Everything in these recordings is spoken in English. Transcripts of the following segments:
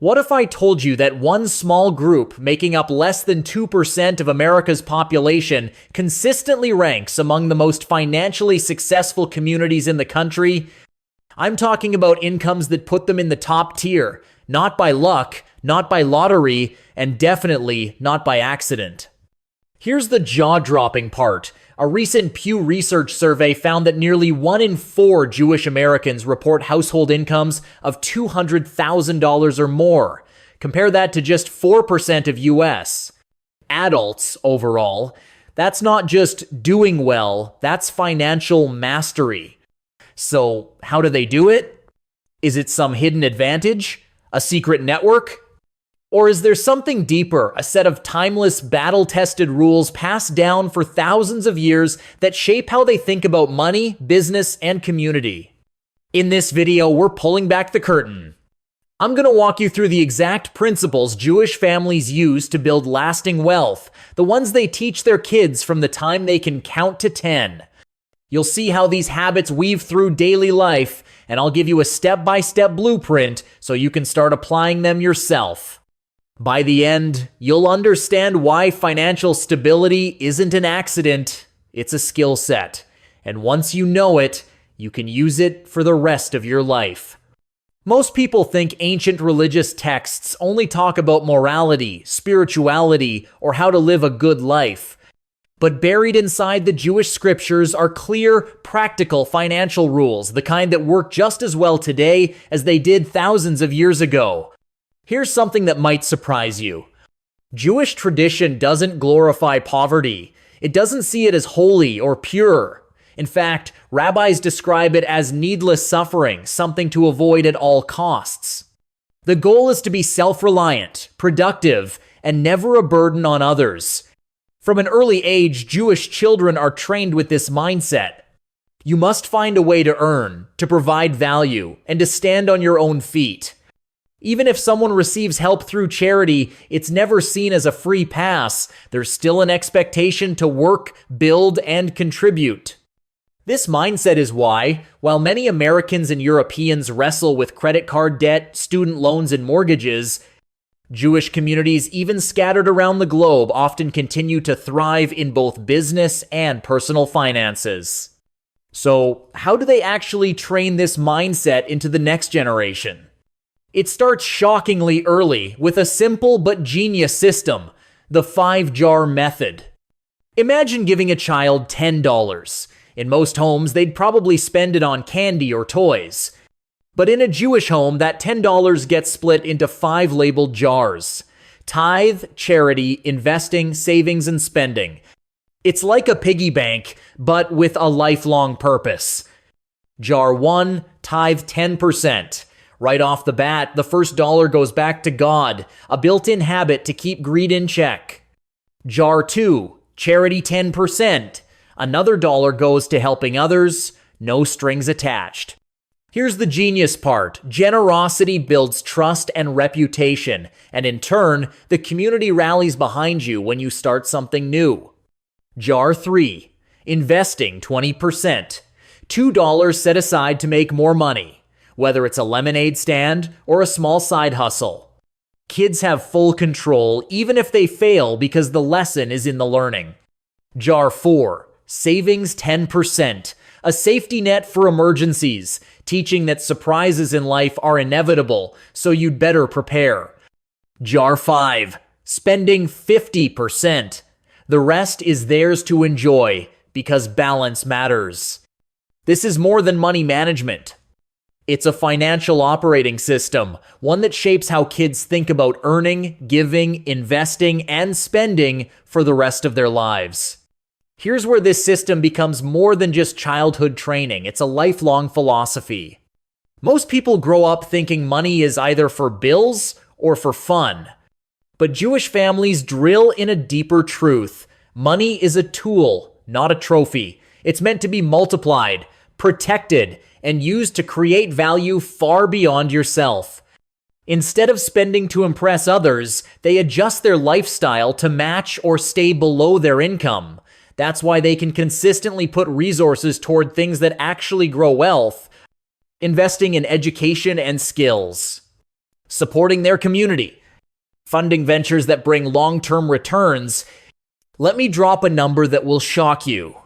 What if I told you that one small group making up less than 2% of America's population consistently ranks among the most financially successful communities in the country? I'm talking about incomes that put them in the top tier, not by luck, not by lottery, and definitely not by accident. Here's the jaw-dropping part. A recent Pew Research survey found that nearly 1 in 4 Jewish Americans report household incomes of $200,000 or more. Compare that to just 4% of US adults overall. That's not just doing well, that's financial mastery. So, how do they do it? Is it some hidden advantage? A secret network? Or is there something deeper, a set of timeless, battle-tested rules passed down for thousands of years that shape how they think about money, business, and community? In this video, we're pulling back the curtain. I'm going to walk you through the exact principles Jewish families use to build lasting wealth, the ones they teach their kids from the time they can count to 10. You'll see how these habits weave through daily life, and I'll give you a step-by-step blueprint so you can start applying them yourself. By the end, you'll understand why financial stability isn't an accident, it's a skill set. And once you know it, you can use it for the rest of your life. Most people think ancient religious texts only talk about morality, spirituality, or how to live a good life. But buried inside the Jewish scriptures are clear, practical financial rules, the kind that work just as well today as they did thousands of years ago. Here's something that might surprise you. Jewish tradition doesn't glorify poverty. It doesn't see it as holy or pure. In fact, rabbis describe it as needless suffering, something to avoid at all costs. The goal is to be self-reliant, productive, and never a burden on others. From an early age, Jewish children are trained with this mindset. You must find a way to earn, to provide value, and to stand on your own feet. Even if someone receives help through charity, it's never seen as a free pass. There's still an expectation to work, build, and contribute. This mindset is why, while many Americans and Europeans wrestle with credit card debt, student loans, and mortgages, Jewish communities, even scattered around the globe, often continue to thrive in both business and personal finances. So, how do they actually train this mindset into the next generation? It starts shockingly early with a simple but genius system, the 5-jar method. Imagine giving a child $10. In most homes, they'd probably spend it on candy or toys. But in a Jewish home, that $10 gets split into 5 labeled jars: tithe, charity, investing, savings, and spending. It's like a piggy bank, but with a lifelong purpose. Jar 1, tithe 10%. Right off the bat, the first dollar goes back to God, a built-in habit to keep greed in check. Jar 2, charity 10%. Another dollar goes to helping others, no strings attached. Here's the genius part. Generosity builds trust and reputation, and in turn, the community rallies behind you when you start something new. Jar 3, investing 20%. $2 set aside to make more money, whether it's a lemonade stand or a small side hustle. Kids have full control even if they fail because the lesson is in the learning. Jar 4, savings 10%. A safety net for emergencies, teaching that surprises in life are inevitable, so you'd better prepare. Jar 5, spending 50%. The rest is theirs to enjoy, because balance matters. This is more than money management. It's a financial operating system, one that shapes how kids think about earning, giving, investing, and spending for the rest of their lives. Here's where this system becomes more than just childhood training. It's a lifelong philosophy. Most people grow up thinking money is either for bills or for fun. But Jewish families drill in a deeper truth. Money is a tool, not a trophy. It's meant to be multiplied, protected, and used to create value far beyond yourself. Instead of spending to impress others, they adjust their lifestyle to match or stay below their income. That's why they can consistently put resources toward things that actually grow wealth, investing in education and skills. supporting their community, funding ventures that bring long-term returns. Let me drop a number that will shock you.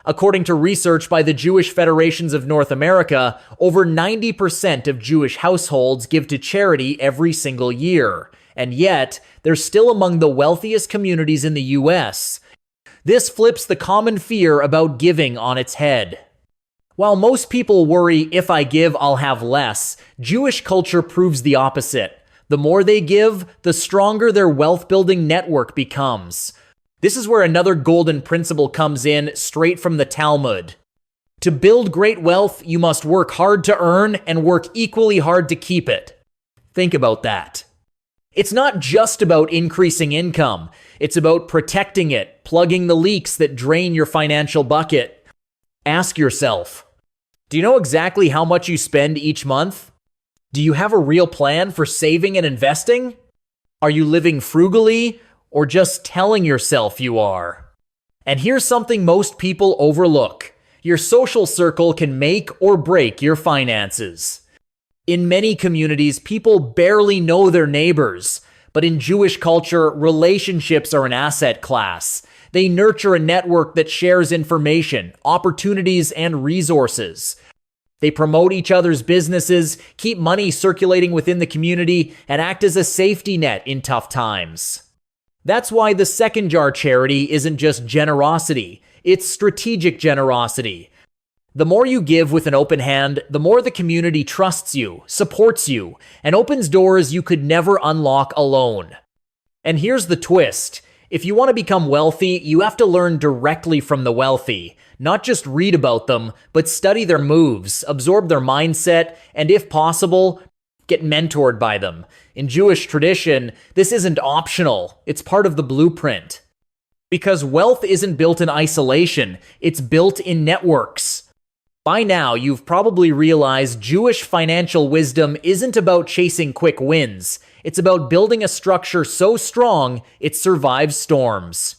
According to research by the Jewish Federations of North America, over 90% of Jewish households give to charity every single year, and yet they're still among the wealthiest communities in the US. This flips the common fear about giving on its head. While most people worry, if I give, I'll have less, Jewish culture proves the opposite. The more they give, the stronger their wealth-building network becomes. This is where another golden principle comes in, straight from the Talmud. To build great wealth, you must work hard to earn and work equally hard to keep it. Think about that. It's not just about increasing income. It's about protecting it, plugging the leaks that drain your financial bucket. Ask yourself, do you know exactly how much you spend each month? Do you have a real plan for saving and investing? Are you living frugally, or just telling yourself you are? And here's something most people overlook. Your social circle can make or break your finances. In many communities, people barely know their neighbors, but in Jewish culture, relationships are an asset class. They nurture a network that shares information, opportunities, and resources. They promote each other's businesses, keep money circulating within the community, and act as a safety net in tough times. That's why the Second Jar charity isn't just generosity, it's strategic generosity. The more you give with an open hand, the more the community trusts you, supports you, and opens doors you could never unlock alone. And here's the twist. If you want to become wealthy, you have to learn directly from the wealthy. Not just read about them, but study their moves, absorb their mindset, and if possible, get mentored by them. In Jewish tradition, this isn't optional. It's part of the blueprint. Because wealth isn't built in isolation, it's built in networks. By now, you've probably realized Jewish financial wisdom isn't about chasing quick wins. It's about building a structure so strong it survives storms.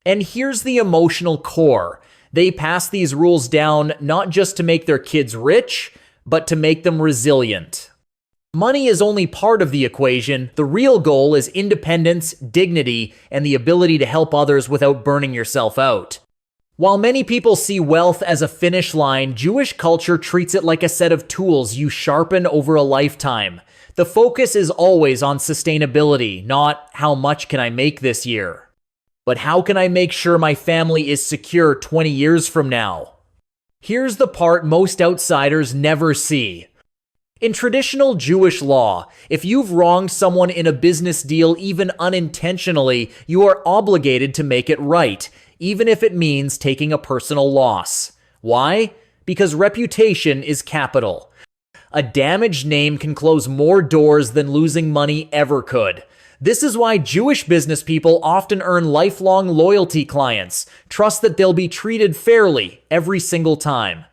And here's the emotional core. They pass these rules down not just to make their kids rich, but to make them resilient. Money is only part of the equation. The real goal is independence, dignity, and the ability to help others without burning yourself out. While many people see wealth as a finish line, Jewish culture treats it like a set of tools you sharpen over a lifetime. The focus is always on sustainability, not how much can I make this year, but how can I make sure my family is secure 20 years from now? Here's the part most outsiders never see. In traditional Jewish law, if you've wronged someone in a business deal even unintentionally, you are obligated to make it right, even if it means taking a personal loss. Why? Because reputation is capital. A damaged name can close more doors than losing money ever could. This is why Jewish business people often earn lifelong loyalty clients, trust that they'll be treated fairly every single time.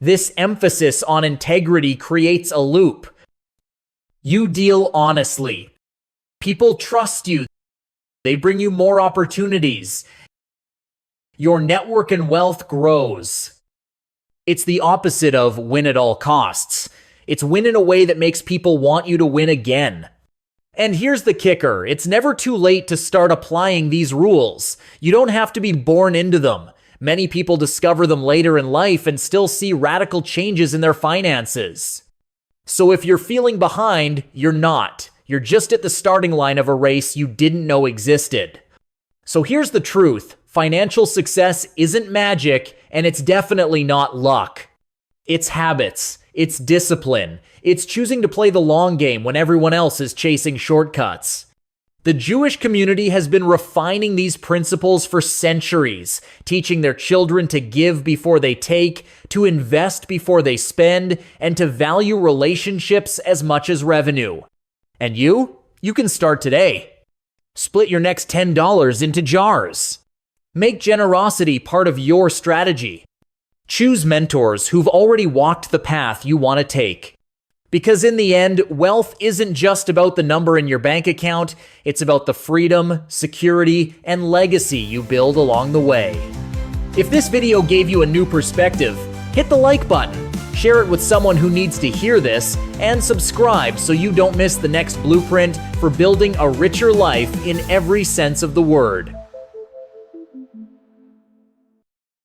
This emphasis on integrity creates a loop. You deal honestly. People trust you. They bring you more opportunities. Your network and wealth grows. It's the opposite of win at all costs. It's win in a way that makes people want you to win again. And here's the kicker. It's never too late to start applying these rules. You don't have to be born into them. Many people discover them later in life and still see radical changes in their finances. So if you're feeling behind, you're not. You're just at the starting line of a race you didn't know existed. So here's the truth. Financial success isn't magic, and it's definitely not luck. It's habits. It's discipline. It's choosing to play the long game when everyone else is chasing shortcuts. The Jewish community has been refining these principles for centuries, teaching their children to give before they take, to invest before they spend, and to value relationships as much as revenue. And you can start today. Split your next $10 into jars. Make generosity part of your strategy. Choose mentors who've already walked the path you want to take. Because in the end, wealth isn't just about the number in your bank account, it's about the freedom, security, and legacy you build along the way. If this video gave you a new perspective, hit the like button. share it with someone who needs to hear this, and subscribe so you don't miss the next blueprint for building a richer life in every sense of the word.